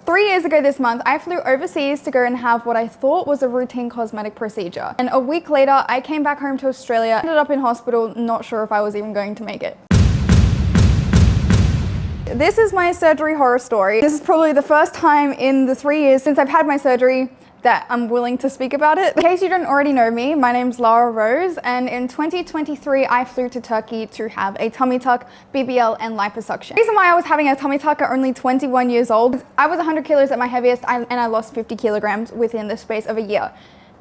3 years ago this month, I flew overseas to go and have what I thought was a routine cosmetic procedure. And a week later, I came back home to Australia, ended up in hospital, not sure if I was even going to make it. This is my surgery horror story. This is probably the first time in the 3 years since I've had my surgery that I'm willing to speak about it. In case you don't already know me, my name's Lara Rose, and in 2023 I flew to Turkey to have a tummy tuck, BBL and liposuction. The reason why I was having a tummy tuck at only 21 years old is I was 100 kilos at my heaviest and I lost 50 kilograms within the space of a year.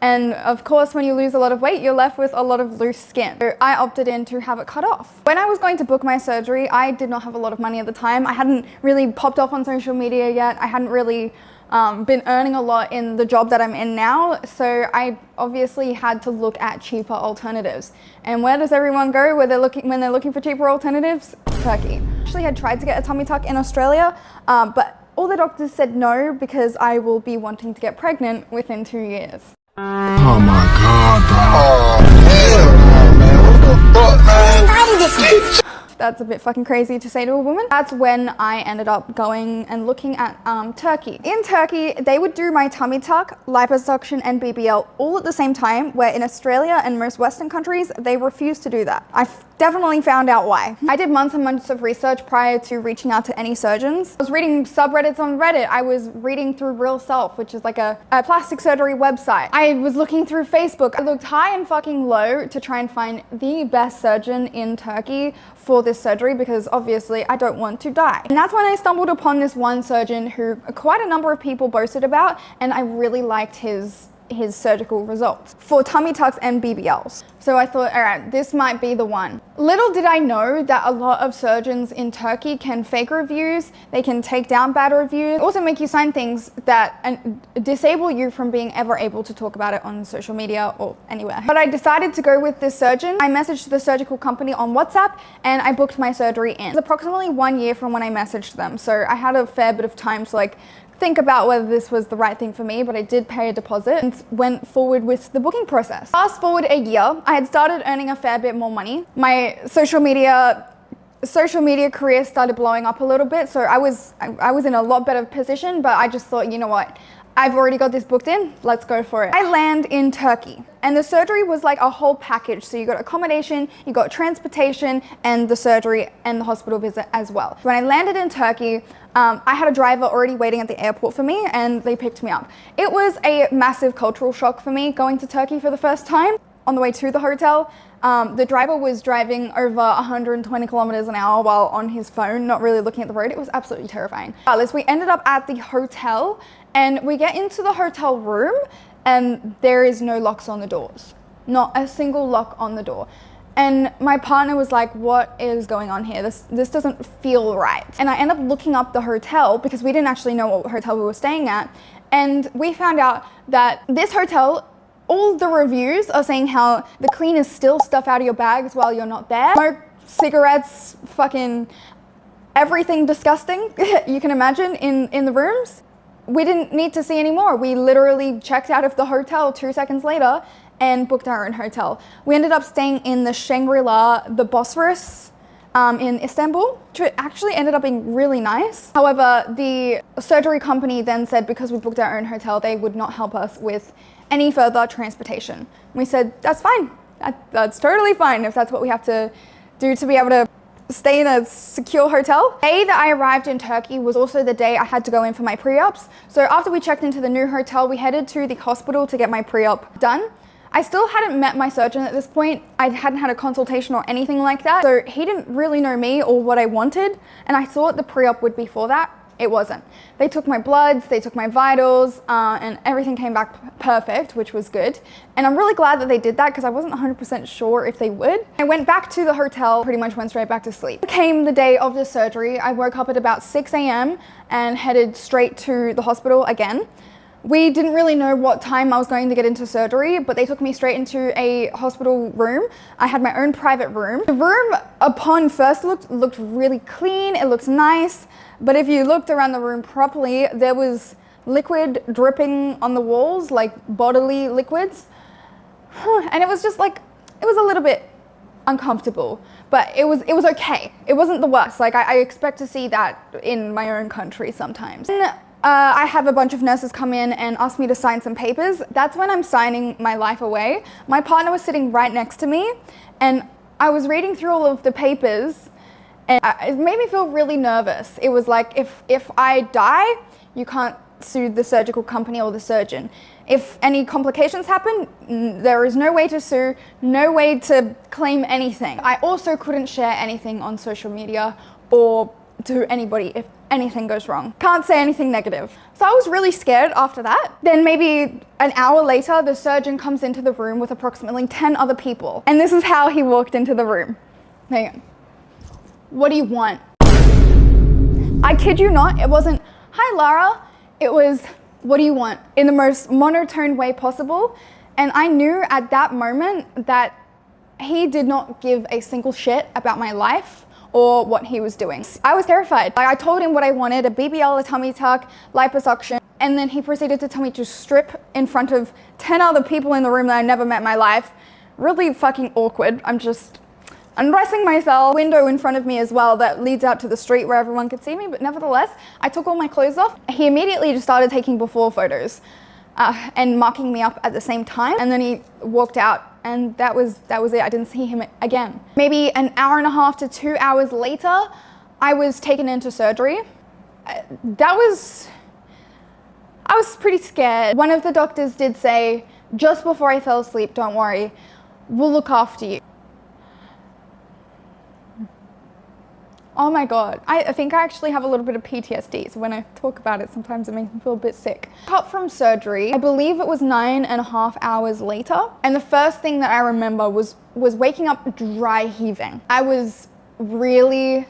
And of course, when you lose a lot of weight, you're left with a lot of loose skin. So I opted in to have it cut off. When I was going to book my surgery, I did not have a lot of money at the time. I hadn't really popped off on social media yet. I hadn't really been earning a lot in the job that I'm in now. So I obviously had to look at cheaper alternatives. And where does everyone go when they're looking for cheaper alternatives? Turkey. I actually had tried to get a tummy tuck in Australia, but all the doctors said no because I will be wanting to get pregnant within 2 years. Oh my God, dog. Oh, hell no, man. What the fuck, man? I'm this bitch. That's a bit fucking crazy to say to a woman. That's when I ended up going and looking at Turkey. In Turkey, they would do my tummy tuck, liposuction and BBL all at the same time, where in Australia and most Western countries, they refuse to do that. I definitely found out why. I did months and months of research prior to reaching out to any surgeons. I was reading subreddits on Reddit. I was reading through Real Self, which is like a plastic surgery website. I was looking through Facebook. I looked high and fucking low to try and find the best surgeon in Turkey for this surgery because obviously I don't want to die. And that's when I stumbled upon this one surgeon who quite a number of people boasted about, and I really liked his surgical results for tummy tucks and BBLs. So I thought, all right, this might be the one. Little did I know that a lot of surgeons in Turkey can fake reviews, they can take down bad reviews, also make you sign things that disable you from being ever able to talk about it on social media or anywhere. But I decided to go with this surgeon. I messaged the surgical company on WhatsApp and I booked my surgery in. It was approximately 1 year from when I messaged them. So I had a fair bit of time to think about whether this was the right thing for me, but I did pay a deposit and went forward with the booking process. Fast forward a year, I had started earning a fair bit more money. My social media career started blowing up a little bit, so I was in a lot better position, but I just thought, you know what? I've already got this booked in, let's go for it. I land in Turkey and the surgery was like a whole package. So you got accommodation, you got transportation and the surgery and the hospital visit as well. When I landed in Turkey, I had a driver already waiting at the airport for me and they picked me up. It was a massive cultural shock for me going to Turkey for the first time. On the way to the hotel, the driver was driving over 120 kilometers an hour while on his phone, not really looking at the road. It was absolutely terrifying. Regardless, we ended up at the hotel and we get into the hotel room and there is no locks on the doors. Not a single lock on the door. And my partner was like, what is going on here? This doesn't feel right. And I ended up looking up the hotel because we didn't actually know what hotel we were staying at. And we found out that this hotel, all the reviews are saying how the cleaners steal stuff out of your bags while you're not there. Smoke, cigarettes, fucking everything disgusting you can imagine in the rooms. We didn't need to see any more. We literally checked out of the hotel 2 seconds later and booked our own hotel. We ended up staying in the Shangri-La, the Bosphorus in Istanbul, which actually ended up being really nice. However, the surgery company then said because we booked our own hotel, they would not help us with any further transportation. We said, that's fine. That's totally fine if that's what we have to do to be able to stay in a secure hotel. The day that I arrived in Turkey was also the day I had to go in for my pre-ops. So after we checked into the new hotel, we headed to the hospital to get my pre-op done. I still hadn't met my surgeon at this point. I hadn't had a consultation or anything like that. So he didn't really know me or what I wanted. And I thought the pre-op would be for that. It wasn't. They took my bloods, they took my vitals, and everything came back perfect, which was good. And I'm really glad that they did that because I wasn't 100% sure if they would. I went back to the hotel, pretty much went straight back to sleep. Came the day of the surgery. I woke up at about 6 a.m. and headed straight to the hospital again. We didn't really know what time I was going to get into surgery, but they took me straight into a hospital room. I had my own private room. The room, upon first looked really clean. It looked nice. But if you looked around the room properly, there was liquid dripping on the walls, like bodily liquids. And it was just like, it was a little bit uncomfortable, but it was okay. It wasn't the worst. Like I expect to see that in my own country sometimes. And I have a bunch of nurses come in and ask me to sign some papers. That's when I'm signing my life away. My partner was sitting right next to me, and I was reading through all of the papers, and it made me feel really nervous. It was like, if I die, you can't sue the surgical company or the surgeon. If any complications happen, there is no way to sue, no way to claim anything. I also couldn't share anything on social media or to anybody if anything goes wrong. Can't say anything negative. So I was really scared after that. Then maybe an hour later, the surgeon comes into the room with approximately 10 other people. And this is how he walked into the room. Hang on. What do you want? I kid you not, it wasn't, "Hi Lara," it was, "What do you want?" in the most monotone way possible. And I knew at that moment that he did not give a single shit about my life or what he was doing. I was terrified. Like, I told him what I wanted, a BBL, a tummy tuck, liposuction, and then he proceeded to tell me to strip in front of 10 other people in the room that I never met in my life. Really fucking awkward. I'm just undressing myself. Window in front of me as well that leads out to the street where everyone could see me, but nevertheless, I took all my clothes off. He immediately just started taking before photos and marking me up at the same time, and then he walked out, and that was it. I didn't see him again. Maybe an hour and a half to 2 hours later, I was taken into surgery. I was pretty scared. One of the doctors did say, just before I fell asleep, "Don't worry, we'll look after you." Oh my God. I think I actually have a little bit of PTSD, so when I talk about it, sometimes it makes me feel a bit sick. Up from surgery, I believe it was 9.5 hours later, and the first thing that I remember was waking up dry heaving. I was really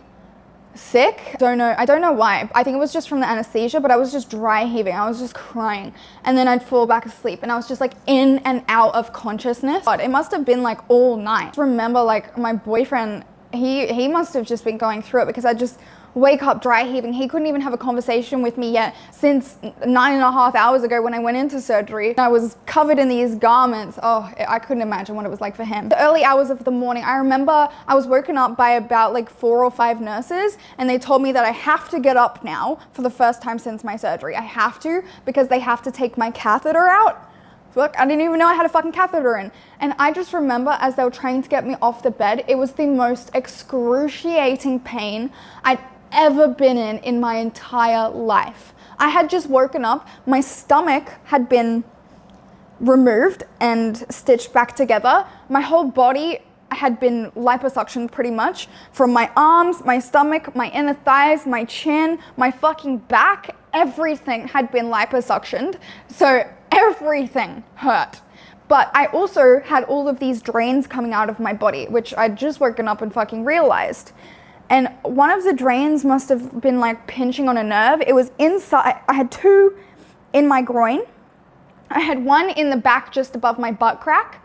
sick. I don't know why. I think it was just from the anesthesia, but I was just dry heaving. I was just crying, and then I'd fall back asleep, and I was just like in and out of consciousness. But it must have been like all night. I remember like my boyfriend, he must have just been going through it, because I just wake up dry heaving. He couldn't even have a conversation with me yet since 9.5 hours ago when I went into surgery. I was covered in these garments. Oh, I couldn't imagine what it was like for him. The early hours of the morning, I remember I was woken up by about like 4 or 5 nurses, and they told me that I have to get up now for the first time since my surgery. I have to, because they have to take my catheter out. Look, I didn't even know I had a fucking catheter in. And I just remember as they were trying to get me off the bed, it was the most excruciating pain I'd ever been in my entire life. I had just woken up, my stomach had been removed and stitched back together. My whole body had been liposuctioned pretty much, from my arms, my stomach, my inner thighs, my chin, my fucking back, everything had been liposuctioned. So everything hurt. But I also had all of these drains coming out of my body, which I'd just woken up and fucking realized. And one of the drains must have been like pinching on a nerve. It was inside. I had 2 in my groin. I had 1 in the back just above my butt crack.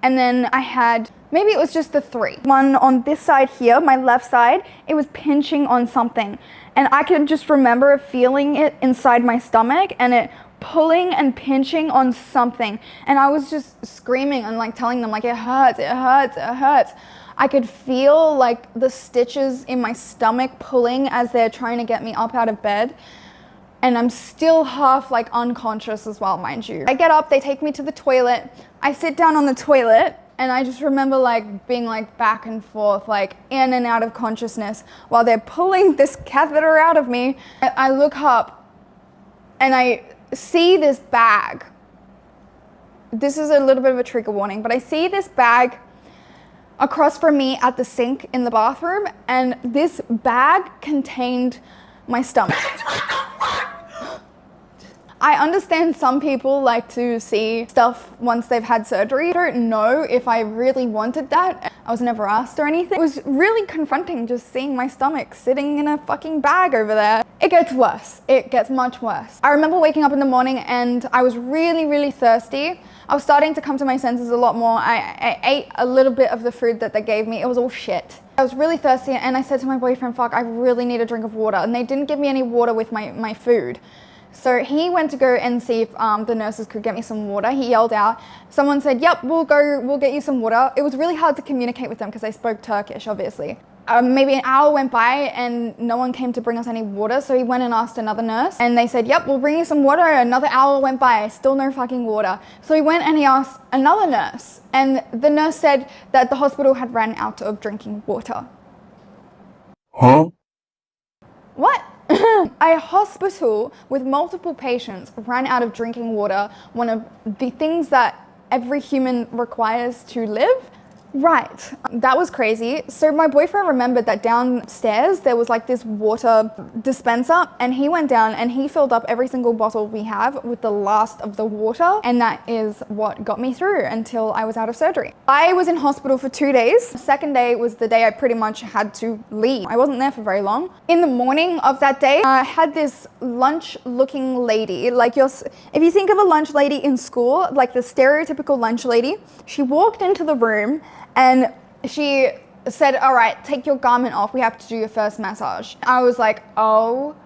And then I had, maybe it was just the 3. One on this side here, my left side, it was pinching on something. And I could just remember feeling it inside my stomach, and it pulling and pinching on something. And I was just screaming and like telling them like, it hurts, it hurts, it hurts. I could feel like the stitches in my stomach pulling as they're trying to get me up out of bed. And I'm still half like unconscious as well, mind you. I get up, they take me to the toilet. I sit down on the toilet, and I just remember like being like back and forth, like in and out of consciousness while they're pulling this catheter out of me. I look up and I see this bag. This is a little bit of a trigger warning, but I see this bag across from me at the sink in the bathroom, and this bag contained my stomach. I understand some people like to see stuff once they've had surgery. I don't know if I really wanted that. I was never asked or anything. It was really confronting just seeing my stomach sitting in a fucking bag over there. It gets worse. It gets much worse. I remember waking up in the morning and I was really, really thirsty. I was starting to come to my senses a lot more. I ate a little bit of the food that they gave me. It was all shit. I was really thirsty, and I said to my boyfriend, fuck, I really need a drink of water. And they didn't give me any water with my food. So he went to go and see if the nurses could get me some water. He yelled out. Someone said, yep, we'll get you some water. It was really hard to communicate with them because they spoke Turkish, obviously. maybe an hour went by and no one came to bring us any water. So he went and asked another nurse and they said, yep, we'll bring you some water. Another hour went by, still no fucking water. So he went and he asked another nurse and the nurse said that the hospital had ran out of drinking water. Huh? What? A hospital with multiple patients ran out of drinking water, one of the things that every human requires to live. Right, that was crazy. So my boyfriend remembered that downstairs there was like this water dispenser and he went down and he filled up every single bottle we have with the last of the water, and that is what got me through until I was out of surgery. I was in hospital for 2 days. The second day was the day I pretty much had to leave. I wasn't there for very long. In the morning of that day, I had this lunch looking lady, like if you think of a lunch lady in school, like the stereotypical lunch lady, she walked into the room and she said, all right, take your garment off. We have to do your first massage. I was like, oh,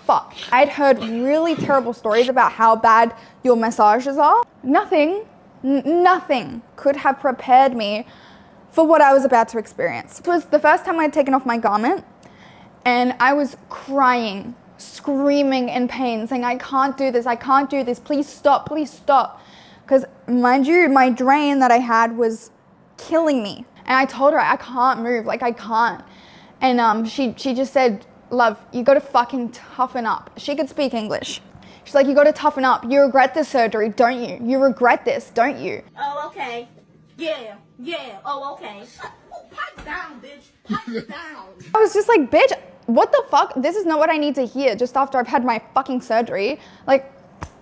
fuck. I'd heard really terrible stories about how bad your massages are. Nothing could have prepared me for what I was about to experience. It was the first time I'd taken off my garment and I was crying, screaming in pain, saying, I can't do this, please stop. Because mind you, my drain that I had was killing me. And I told her I can't move, like I can't. And she just said, love, you gotta fucking toughen up. She could speak English. She's like, you gotta toughen up. You regret this surgery, don't you? You regret this, don't you? Oh, okay. Yeah. Oh, okay. Pipe down, bitch. Pipe down. I was just like, bitch, what the fuck? This is not what I need to hear just after I've had my fucking surgery. Like,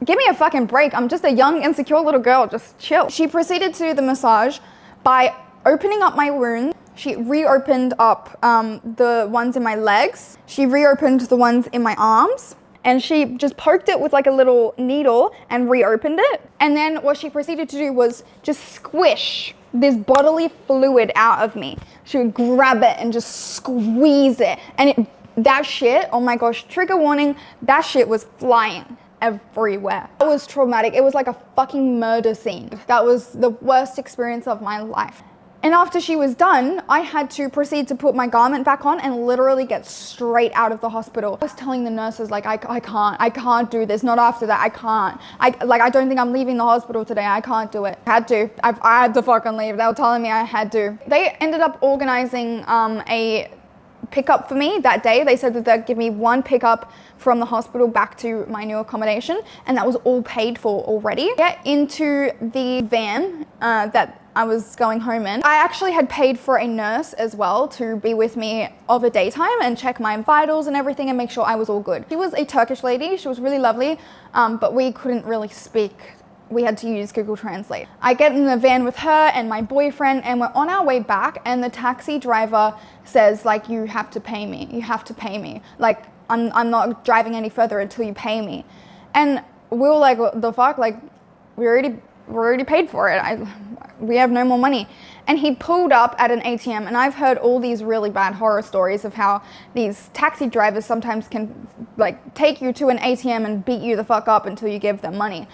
give me a fucking break. I'm just a young, insecure little girl. Just chill. She proceeded to do the massage by opening up my wound. She reopened up the ones in my legs. She reopened the ones in my arms. And she just poked it with like a little needle and reopened it. And then what she proceeded to do was just squish this bodily fluid out of me. She would grab it and just squeeze it. And that shit, oh my gosh, trigger warning, that shit was flying everywhere. It was traumatic. It was like a fucking murder scene. That was the worst experience of my life. And after she was done, I had to proceed to put my garment back on and literally get straight out of the hospital. I was telling the nurses, like, I can't do this. Not after that, I can't. I don't think I'm leaving the hospital today. I can't do it. I had to fucking leave. They were telling me I had to. They ended up organizing a pickup for me that day. They said that they'd give me one pickup from the hospital back to my new accommodation, and that was all paid for already. Get into the van that I was going home in. I actually had paid for a nurse as well to be with me of a daytime and check my vitals and everything and make sure I was all good. She was a Turkish lady. She was really lovely, but we couldn't really speak. We had to use Google Translate. I get in the van with her and my boyfriend and we're on our way back, and the taxi driver says, like, you have to pay me. You have to pay me. Like, I'm not driving any further until you pay me. And we were like, what the fuck? Like, we're already paid for it. We have no more money. And he pulled up at an ATM, and I've heard all these really bad horror stories of how these taxi drivers sometimes can like take you to an ATM and beat you the fuck up until you give them money.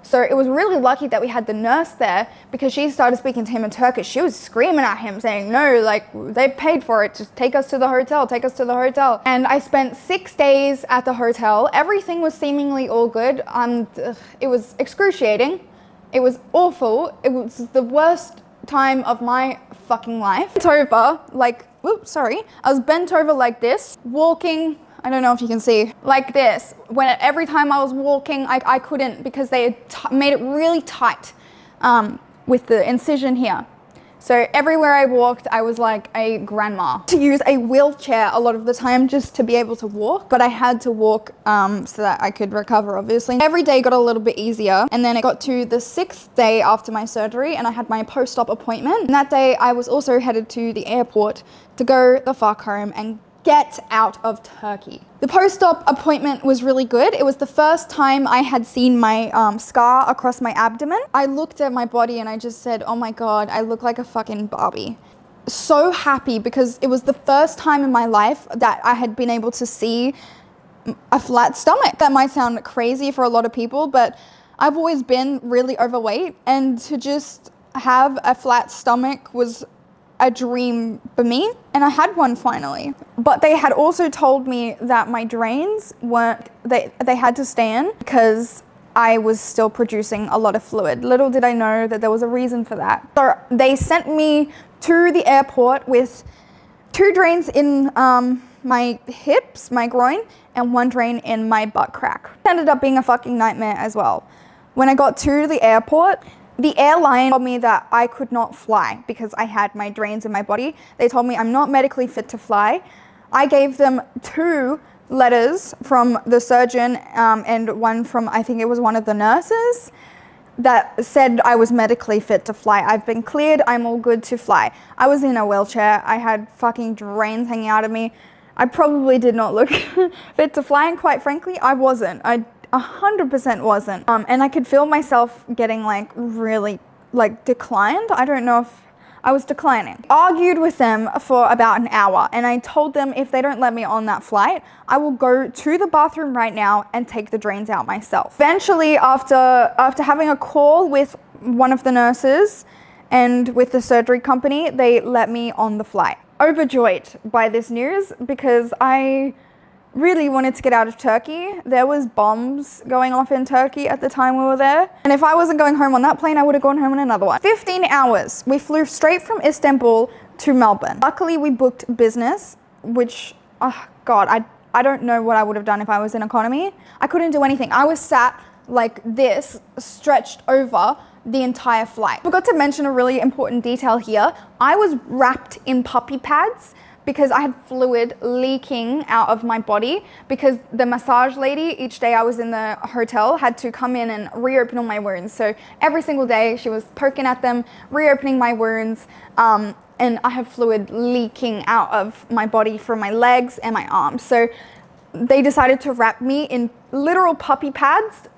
So it was really lucky that we had the nurse there, because she started speaking to him in Turkish. She was screaming at him saying, no, like, they've paid for it. Just take us to the hotel, take us to the hotel. And I spent 6 days at the hotel. Everything was seemingly all good. It was excruciating. It was awful. It was the worst time of my fucking life. Bent over, like, oops, sorry. I was bent over like this, walking, I don't know if you can see, like this. Every time I was walking, I couldn't, because they had made it really tight with the incision here. So everywhere I walked, I was like a grandma. To use a wheelchair a lot of the time just to be able to walk, but I had to walk so that I could recover, obviously. Every day got a little bit easier, and then it got to the 6th day after my surgery, and I had my post-op appointment. And that day, I was also headed to the airport to go the fuck home and get out of Turkey. The post-op appointment was really good. It was the first time I had seen my scar across my abdomen. I looked at my body and I just said, oh my God, I look like a fucking Barbie. So happy, because it was the first time in my life that I had been able to see a flat stomach. That might sound crazy for a lot of people, but I've always been really overweight, and to just have a flat stomach was a dream for me, and I had one finally. But they had also told me that my drains weren't, they had to stay in because I was still producing a lot of fluid. Little did I know that there was a reason for that. So they sent me to the airport with 2 drains in my hips, my groin, and 1 drain in my butt crack. It ended up being a fucking nightmare as well. When I got to the airport, the airline told me that I could not fly because I had my drains in my body. They told me I'm not medically fit to fly. I gave them 2 letters from the surgeon and one from, I think it was one of the nurses, that said I was medically fit to fly. I've been cleared, I'm all good to fly. I was in a wheelchair, I had fucking drains hanging out of me. I probably did not look fit to fly, and quite frankly, I wasn't. I 100% wasn't. And I could feel myself getting like really like declined. I don't know if I was declining. Argued with them for about an hour, and I told them if they don't let me on that flight, I will go to the bathroom right now and take the drains out myself. Eventually, after having a call with one of the nurses and with the surgery company, they let me on the flight. Overjoyed by this news because I really wanted to get out of Turkey. There was bombs going off in Turkey at the time we were there. And if I wasn't going home on that plane, I would have gone home on another one. 15 hours. We flew straight from Istanbul to Melbourne. Luckily, we booked business, which, oh God, I don't know what I would have done if I was in economy. I couldn't do anything. I was sat like this, stretched over the entire flight. I forgot to mention a really important detail here. I was wrapped in puppy pads because I had fluid leaking out of my body because the massage lady, each day I was in the hotel, had to come in and reopen all my wounds. So every single day she was poking at them, reopening my wounds, and I have fluid leaking out of my body from my legs and my arms. So they decided to wrap me in literal puppy pads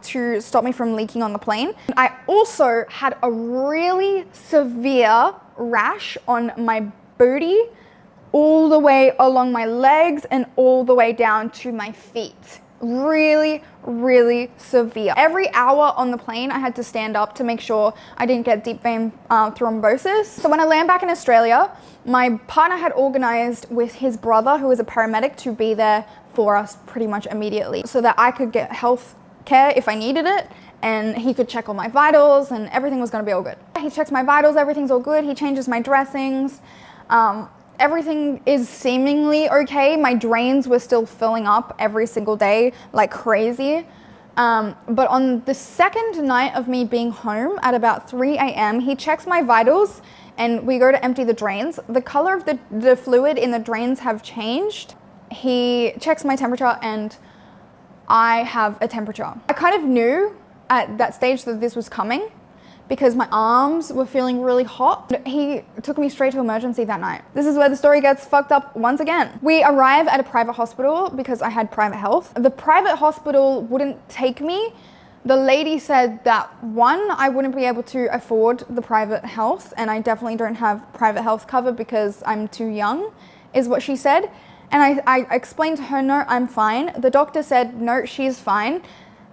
to stop me from leaking on the plane. I also had a really severe rash on my booty, all the way along my legs and all the way down to my feet. Really, really severe. Every hour on the plane, I had to stand up to make sure I didn't get deep vein thrombosis. So when I land back in Australia, my partner had organized with his brother, who was a paramedic, to be there for us pretty much immediately so that I could get health care if I needed it, and he could check all my vitals and everything was gonna be all good. He checks my vitals, everything's all good. He changes my dressings. Everything is seemingly okay. My drains were still filling up every single day like crazy. But on the second night of me being home at about 3 a.m., he checks my vitals and we go to empty the drains. The color of the fluid in the drains have changed. He checks my temperature and I have a temperature. I kind of knew at that stage that this was coming because my arms were feeling really hot. He took me straight to emergency that night. This is where the story gets fucked up once again. We arrive at a private hospital because I had private health. The private hospital wouldn't take me. The lady said that, one, I wouldn't be able to afford the private health, and I definitely don't have private health cover because I'm too young, is what she said. And I explained to her, no, I'm fine. The doctor said, no, she's fine.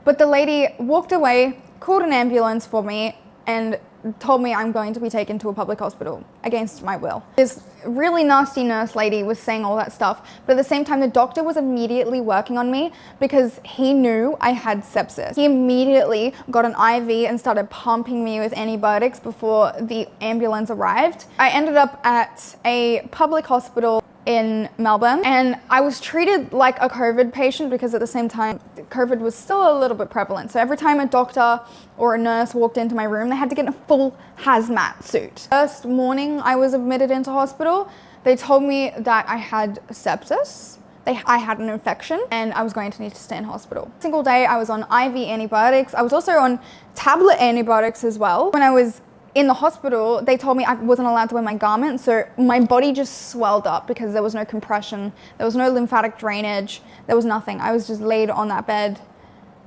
But the lady walked away, called an ambulance for me, and told me I'm going to be taken to a public hospital against my will. This really nasty nurse lady was saying all that stuff, but at the same time, the doctor was immediately working on me because he knew I had sepsis. He immediately got an IV and started pumping me with antibiotics before the ambulance arrived. I ended up at a public hospital in Melbourne, and I was treated like a COVID patient because at the same time, COVID was still a little bit prevalent. So every time a doctor or a nurse walked into my room, they had to get in a full hazmat suit. First morning I was admitted into hospital, they told me that I had sepsis. I had an infection and I was going to need to stay in hospital. Single day I was on IV antibiotics. I was also on tablet antibiotics as well. When I was in the hospital, they told me I wasn't allowed to wear my garment, so my body just swelled up because there was no compression, there was no lymphatic drainage, there was nothing. I was just laid on that bed.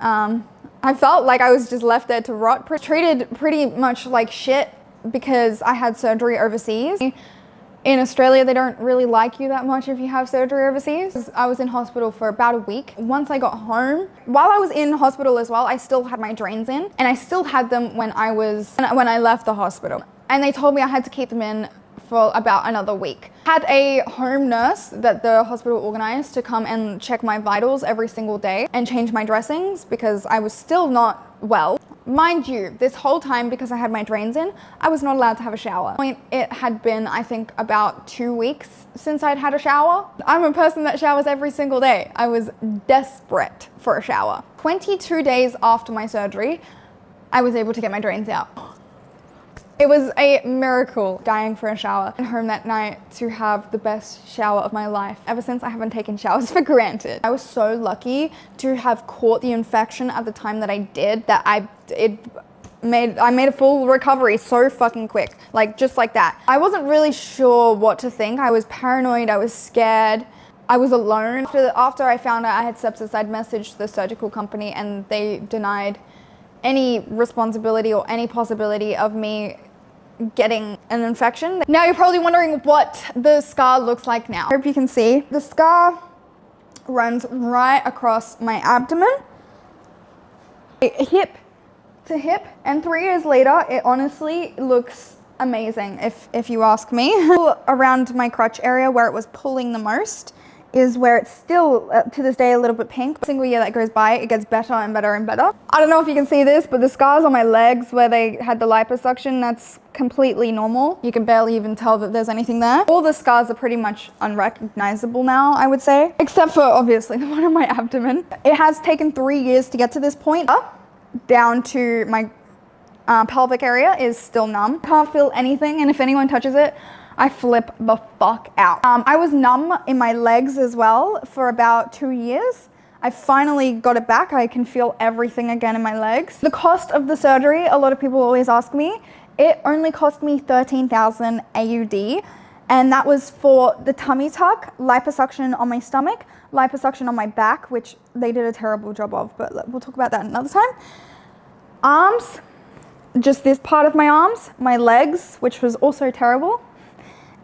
I felt like I was just left there to rot. Treated pretty much like shit because I had surgery overseas. In Australia, they don't really like you that much if you have surgery overseas. I was in hospital for about a week. Once I got home, while I was in hospital as well, I still had my drains in, and I still had them when I left the hospital. And they told me I had to keep them in for about another week. Had a home nurse that the hospital organized to come and check my vitals every single day and change my dressings because I was still not well. Mind you, this whole time, because I had my drains in, I was not allowed to have a shower. It had been, I think, about 2 weeks since I'd had a shower. I'm a person that showers every single day. I was desperate for a shower. 22 days after my surgery, I was able to get my drains out. It was a miracle dying for a shower and home that night to have the best shower of my life. Ever since, I haven't taken showers for granted. I was so lucky to have caught the infection at the time that I did that I made a full recovery so fucking quick, like just like that. I wasn't really sure what to think. I was paranoid, I was scared. I was alone. After I found out I had sepsis, I'd messaged the surgical company and they denied any responsibility or any possibility of me getting an infection. Now you're probably wondering what the scar looks like now. I hope you can see. The scar runs right across my abdomen, hip to hip, and 3 years later, it honestly looks amazing if you ask me. Around my crotch area where it was pulling the most is where it's still, to this day, a little bit pink. Every single year that goes by, it gets better and better and better. I don't know if you can see this, but the scars on my legs where they had the liposuction, that's completely normal. You can barely even tell that there's anything there. All the scars are pretty much unrecognizable now, I would say, except for obviously the one on my abdomen. It has taken 3 years to get to this point. Down to my pelvic area is still numb. Can't feel anything, and if anyone touches it, I flip the fuck out. I was numb in my legs as well for about 2 years. I finally got it back. I can feel everything again in my legs. The cost of the surgery, a lot of people always ask me, it only cost me 13,000 AUD. And that was for the tummy tuck, liposuction on my stomach, liposuction on my back, which they did a terrible job of, but we'll talk about that another time. Arms, just this part of my arms, my legs, which was also terrible,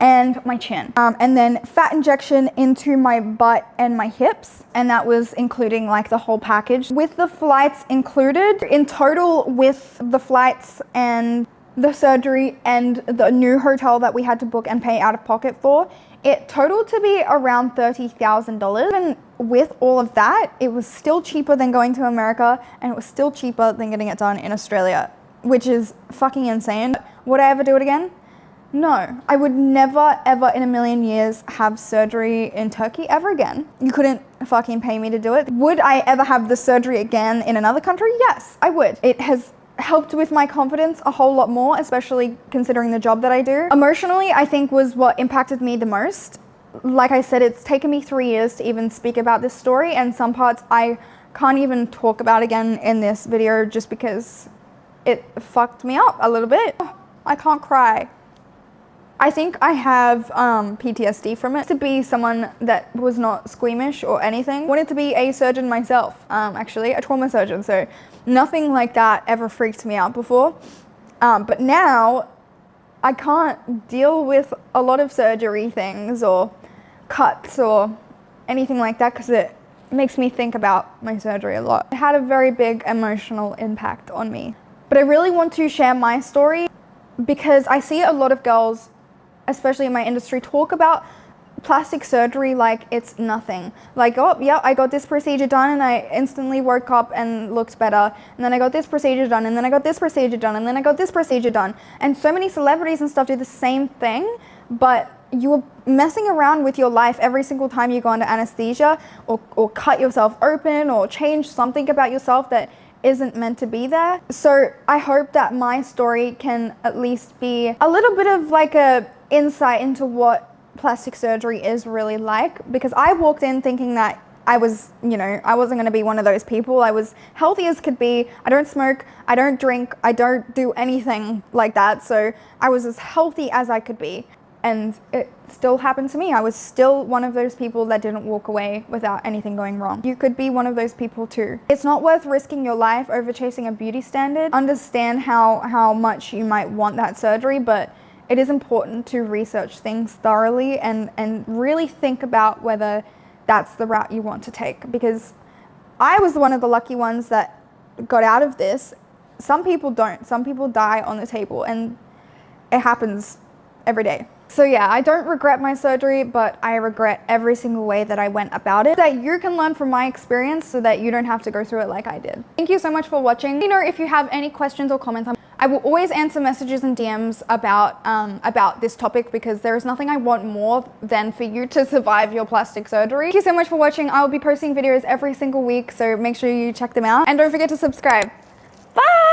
and my chin. And then fat injection into my butt and my hips. And that was including like the whole package. With the flights included, in total with the flights and the surgery and the new hotel that we had to book and pay out of pocket for, it totaled to be around $30,000. And with all of that, it was still cheaper than going to America, and it was still cheaper than getting it done in Australia, which is fucking insane. Would I ever do it again? No, I would never, ever in a million years have surgery in Turkey ever again. You couldn't fucking pay me to do it. Would I ever have the surgery again in another country? Yes, I would. It has helped with my confidence a whole lot more, especially considering the job that I do. Emotionally, I think was what impacted me the most. Like I said, it's taken me 3 years to even speak about this story, and some parts I can't even talk about again in this video just because it fucked me up a little bit. I can't cry. I think I have PTSD from it. To be someone that was not squeamish or anything. Wanted to be a surgeon myself, actually, a trauma surgeon. So nothing like that ever freaked me out before. But now I can't deal with a lot of surgery things or cuts or anything like that because it makes me think about my surgery a lot. It had a very big emotional impact on me. But I really want to share my story because I see a lot of girls, especially in my industry, talk about plastic surgery like it's nothing. Like, oh yeah, I got this procedure done and I instantly woke up and looked better. And then I got this procedure done, and then I got this procedure done, and then I got this procedure done. And so many celebrities and stuff do the same thing, but you're messing around with your life every single time you go under anesthesia or cut yourself open or change something about yourself that isn't meant to be there. So I hope that my story can at least be a little bit of like a insight into what plastic surgery is really like, because I walked in thinking that I was, I wasn't going to be one of those people. I was healthy as could be. I don't smoke, I don't drink, I don't do anything like that. So I was as healthy as I could be. And it still happened to me. I was still one of those people that didn't walk away without anything going wrong. You could be one of those people too. It's not worth risking your life over chasing a beauty standard. Understand how much you might want that surgery, but it is important to research things thoroughly and really think about whether that's the route you want to take. Because I was one of the lucky ones that got out of this. Some people don't. Some people die on the table, and it happens every day. So yeah, I don't regret my surgery, but I regret every single way that I went about it, that you can learn from my experience so that you don't have to go through it like I did. Thank you so much for watching. You know, if you have any questions or comments, I will always answer messages and DMs about this topic, because there is nothing I want more than for you to survive your plastic surgery. Thank you so much for watching. I will be posting videos every single week, so make sure you check them out. And don't forget to subscribe. Bye!